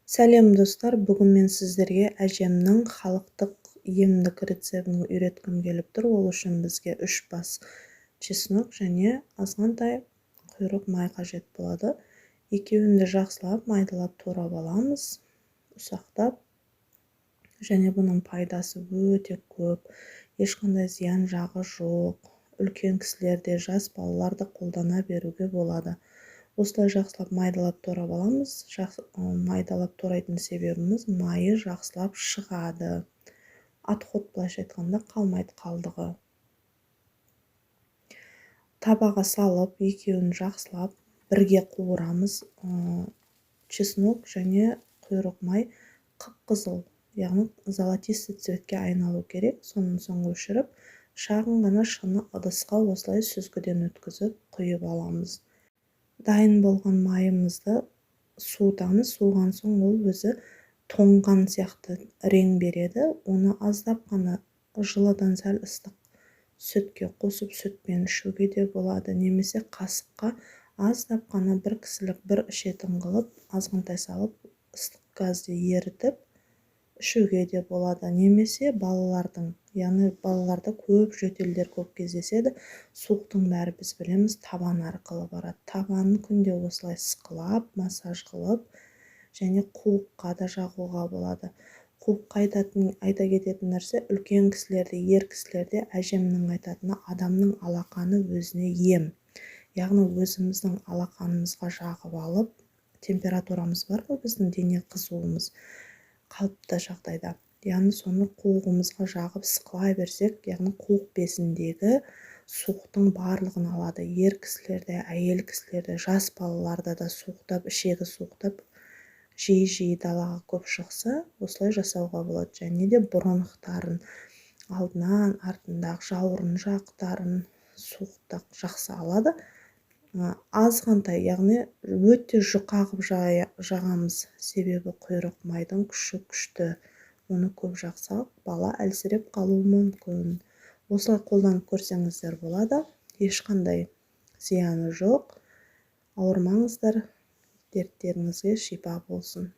Сәлем достар, бүгін мен сіздерге әжемнің халықтық емдік рецебін үйреткім келіп тұр. Ол үшін бізге 3 бас чеснок және азғантай құйрық май қажет болады. Екеуін де жақсылап майдалап турап аламыз, ұсақтап. Және бұның пайдасы өте көп, ешқандай зиян жағы жоқ. Үлкен кісілерде, жас балаларды қолдана беруге болады. Осылай жақсылап майдалап турап аламыз. Майдалап турайтын себебіміз майы жақсылап шығады. Отход, былайша айтқанда, қалмайды қалдығы. Табаға салып, екеуін жақсылап бірге қуырамыз. Чеснок және құйрық май қып-қызыл, яғни золотистый цветке айналу керек. Соның соң өшіріп, шағын ғана шыны ыдысқа осылай сүзгіден өткізіп құйып аламыз. Дайын болған майымызды суытамыз. Суыған соң ол өзі тоңған сияқты рең береді. Оны аздап қана жылыдан сәл ыстық сүтке қосып сүтпен ішуге де болады. Немесе қасыққа аздап қана бір кісілік бір ішетін қылып, азғантай салып, ыстық газды ерітіп ішуге де болады. Немесе балалардың, яғни балаларда көп жөтелдер көп кездеседі. Суықтың бәрі біз білеміз табан арқылы барады. Табанын күнде осылай сықылап, массаж қылып, және қуыққа да жағуға болады. Қуыққа айта кететін нәрсе, үлкен кісілерде, ер кісілерде әжемнің айтатыны адамның алақаны өзіне ем. Яғни өзіміздің алақанымызға жағып алып, температурамыз бар ғой, біздің дене қызуымыз қалыпты жағдайда. Яғни соны қуығымызға жағып сықылай берсек, яғни қуық безіндегі суықтың барлығын алады. Ер кісілерде, әйел кісілерде, жас балаларда да суықтап, ішегі суықтап, жиі-жиі далаға көп шықса, осылай жасауға болады. Және де бронхтарын, алдынан, артындағы жауырын жақтарын суықтық жақсы алады. Азғантай, яғни өте жұқа қып жағамыз, себебі құйрық майдың күші күшті. Оны көп жақсақ, бала әлсіреп қалуы мүмкін. Осылай қолданып көрсеңіздер болады. Ешқандай зияны жоқ. Ауырмаңыздар, дерттеріңізге шипа болсын.